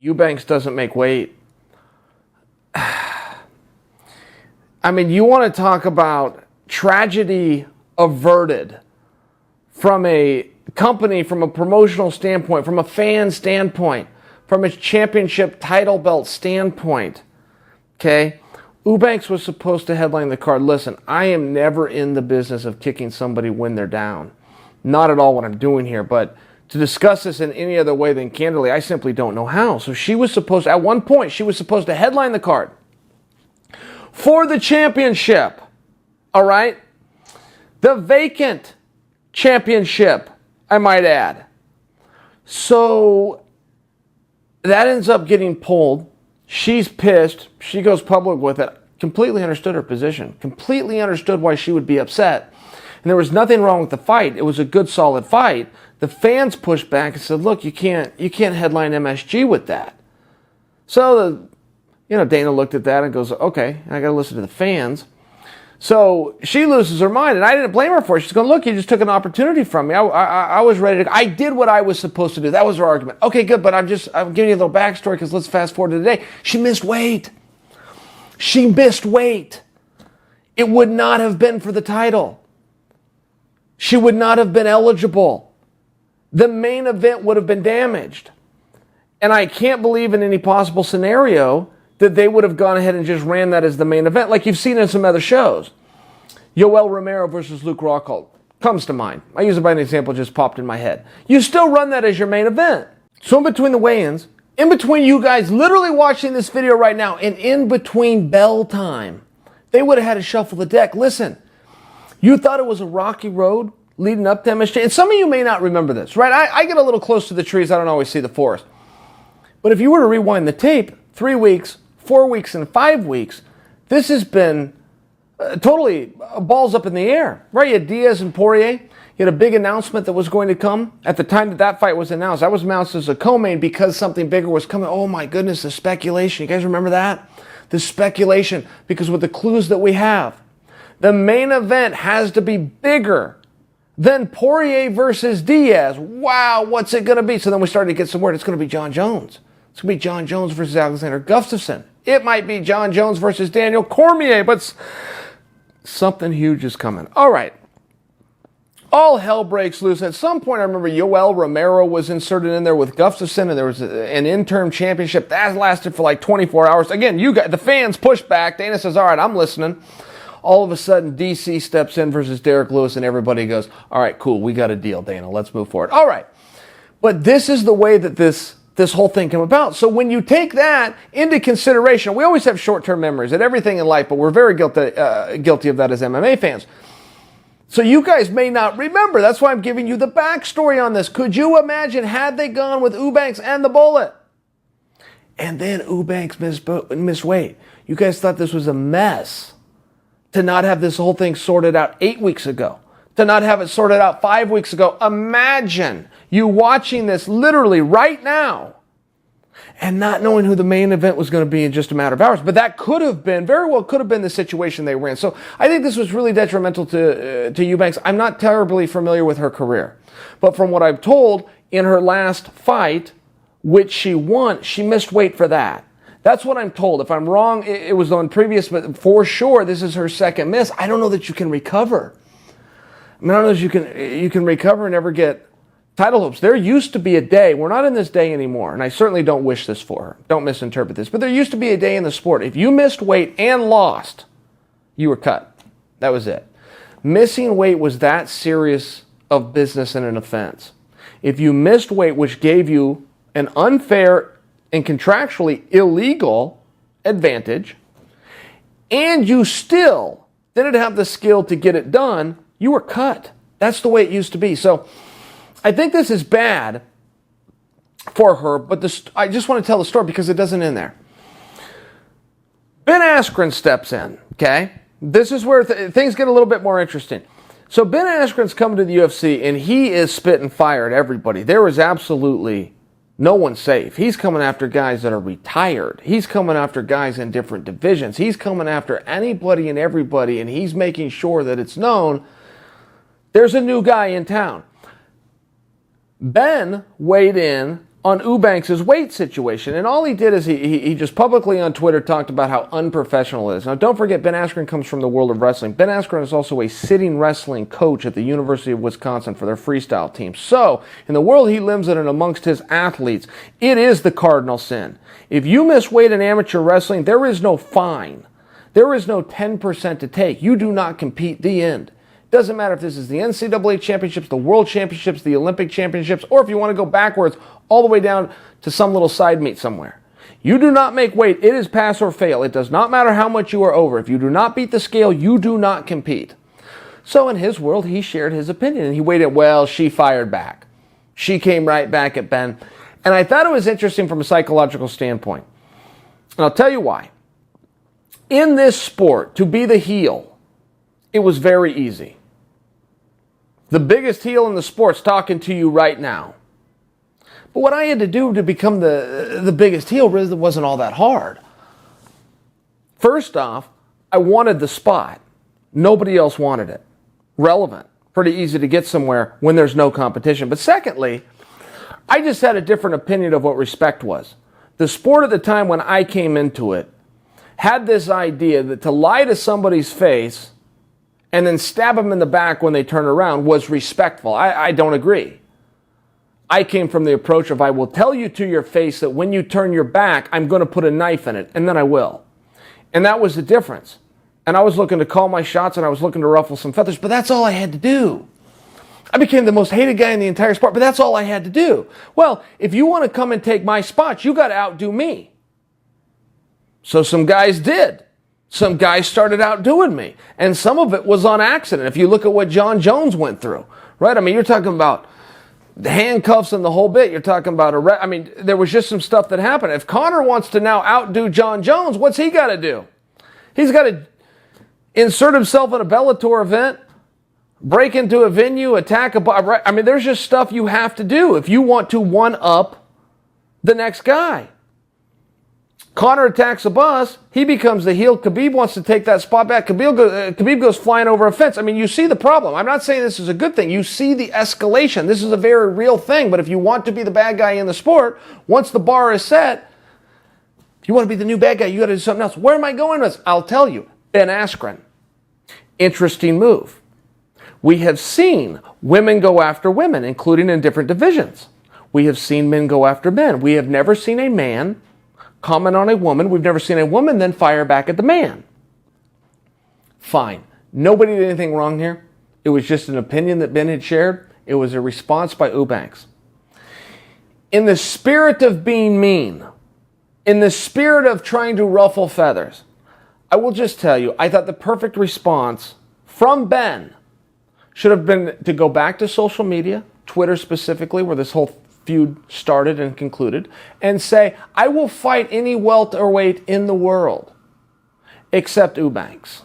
Eubanks doesn't make weight. I mean, you want to talk about tragedy averted from a company, from a promotional standpoint, from a fan standpoint, from a championship title belt standpoint. Okay? Eubanks was supposed to headline the card. Listen, I am never in the business of kicking somebody when they're down. Not at all what I'm doing here, but to discuss this in any other way than candidly, I simply don't know how. So she was supposed, at one point, she was supposed to headline the card for the championship. All right? The vacant championship, I might add. So that ends up getting pulled. She's pissed. She goes public with it. Completely understood her position. Completely understood why she would be upset. And there was nothing wrong with the fight. It was a good, solid fight. The fans pushed back and said, look, you can't headline MSG with that. So, Dana looked at that and goes, okay, I got to listen to the fans. So she loses her mind, and I didn't blame her for it. She's going, look, you just took an opportunity from me. I was ready to, I did what I was supposed to do. That was her argument. Okay, good, but I'm giving you a little backstory because let's fast forward to today. She missed weight. She missed weight. It would not have been for the title. She would not have been eligible. The main event would have been damaged. And I can't believe in any possible scenario that they would have gone ahead and just ran that as the main event, like you've seen in some other shows. Yoel Romero versus Luke Rockhold comes to mind. I use it by an example, just popped in my head. You still run that as your main event. So in between the weigh-ins, in between you guys literally watching this video right now, and in between bell time, they would have had to shuffle the deck. Listen, you thought it was a rocky road leading up to MSG, and some of you may not remember this, right? I get a little close to the trees. I don't always see the forest. But if you were to rewind the tape, 3 weeks, 4 weeks, and 5 weeks, this has been totally balls up in the air, right? You had Diaz and Poirier. You had a big announcement that was going to come. At the time that fight was announced, that was announced as a co-main because something bigger was coming. Oh my goodness, the speculation. You guys remember that? The speculation, because with the clues that we have, the main event has to be bigger than Poirier versus Diaz. Wow, what's it going to be? So then we started to get some word. It's going to be John Jones. It's going to be John Jones versus Alexander Gustafsson. It might be John Jones versus Daniel Cormier, but something huge is coming. All right. All hell breaks loose. At some point, I remember Yoel Romero was inserted in there with Gustafsson, and there was an interim championship. That lasted for like 24 hours. Again, you got the fans pushed back. Dana says, all right, I'm listening. All of a sudden, DC steps in versus Derek Lewis, and everybody goes, all right, cool, we got a deal, Dana. Let's move forward. All right. But this is the way that this whole thing came about. So when you take that into consideration, we always have short-term memories at everything in life, but we're very guilty of that as MMA fans. So you guys may not remember. That's why I'm giving you the backstory on this. Could you imagine had they gone with Eubanks and the Bullet? And then Eubanks missed weight. You guys thought this was a mess to not have this whole thing sorted out 8 weeks ago, to not have it sorted out 5 weeks ago. Imagine you watching this literally right now and not knowing who the main event was going to be in just a matter of hours. But that could have been, very well could have been the situation they were in. So I think this was really detrimental to Eubanks. I'm not terribly familiar with her career. But from what I've told, in her last fight, which she won, she missed weight for that. That's what I'm told. If I'm wrong, it was on previous, but for sure, this is her second miss. I don't know that you can recover. I mean, I don't know if you can recover and never get title hopes. There used to be a day, we're not in this day anymore, and I certainly don't wish this for her. Don't misinterpret this. But there used to be a day in the sport, if you missed weight and lost, you were cut. That was it. Missing weight was that serious of business and an offense. If you missed weight, which gave you an unfair and contractually illegal advantage, and you still didn't have the skill to get it done, you were cut. That's the way it used to be. So I think this is bad for her, but I just want to tell the story because it doesn't end there. Ben Askren steps in, okay? This is where things get a little bit more interesting. So Ben Askren's coming to the UFC, and he is spitting fire at everybody. There is absolutely no one's safe. He's coming after guys that are retired. He's coming after guys in different divisions. He's coming after anybody and everybody, and he's making sure that it's known there's a new guy in town. Ben weighed in on Eubanks' weight situation. And all he did is he just publicly on Twitter talked about how unprofessional it is. Now, don't forget, Ben Askren comes from the world of wrestling. Ben Askren is also a sitting wrestling coach at the University of Wisconsin for their freestyle team. So, in the world he lives in and amongst his athletes, it is the cardinal sin. If you miss weight in amateur wrestling, there is no fine. There is no 10% to take. You do not compete, the end. Doesn't matter if this is the NCAA championships, the world championships, the Olympic championships, or if you want to go backwards all the way down to some little side meet somewhere. You do not make weight. It is pass or fail. It does not matter how much you are over. If you do not beat the scale, you do not compete. So in his world, he shared his opinion. And he waited, well, she fired back. She came right back at Ben. And I thought it was interesting from a psychological standpoint. And I'll tell you why. In this sport, to be the heel, it was very easy. The biggest heel in the sport's talking to you right now. But what I had to do to become the biggest heel really wasn't all that hard. First off, I wanted the spot. Nobody else wanted it. Relevant. Pretty easy to get somewhere when there's no competition. But secondly, I just had a different opinion of what respect was. The sport at the time when I came into it had this idea that to lie to somebody's face and then stab them in the back when they turn around was respectful. I don't agree. I came from the approach of I will tell you to your face that when you turn your back, I'm going to put a knife in it, and then I will. And that was the difference. And I was looking to call my shots, and I was looking to ruffle some feathers, but that's all I had to do. I became the most hated guy in the entire sport, but that's all I had to do. Well, if you want to come and take my spot, you got to outdo me. So some guys did. Some guys started outdoing me. And some of it was on accident. If you look at what John Jones went through, right? I mean, you're talking about the handcuffs and the whole bit. You're talking about I mean, there was just some stuff that happened. If Conor wants to now outdo John Jones, what's he got to do? He's got to insert himself in a Bellator event, break into a venue, attack a bar. I mean, there's just stuff you have to do if you want to one-up the next guy. Conor attacks a bus. He becomes the heel. Khabib wants to take that spot back. Khabib goes flying over a fence. I mean, you see the problem. I'm not saying this is a good thing. You see the escalation. This is a very real thing. But if you want to be the bad guy in the sport, once the bar is set, if you want to be the new bad guy, you got to do something else. Where am I going with this? I'll tell you. Ben Askren. Interesting move. We have seen women go after women, including in different divisions. We have seen men go after men. We have never seen a man comment on a woman. We've never seen a woman then fire back at the man. Fine. Nobody did anything wrong here. It was just an opinion that Ben had shared. It was a response by Eubanks. In the spirit of being mean, in the spirit of trying to ruffle feathers, I will just tell you, I thought the perfect response from Ben should have been to go back to social media, Twitter specifically, where this whole feud started and concluded, and say, I will fight any welterweight in the world except Eubanks.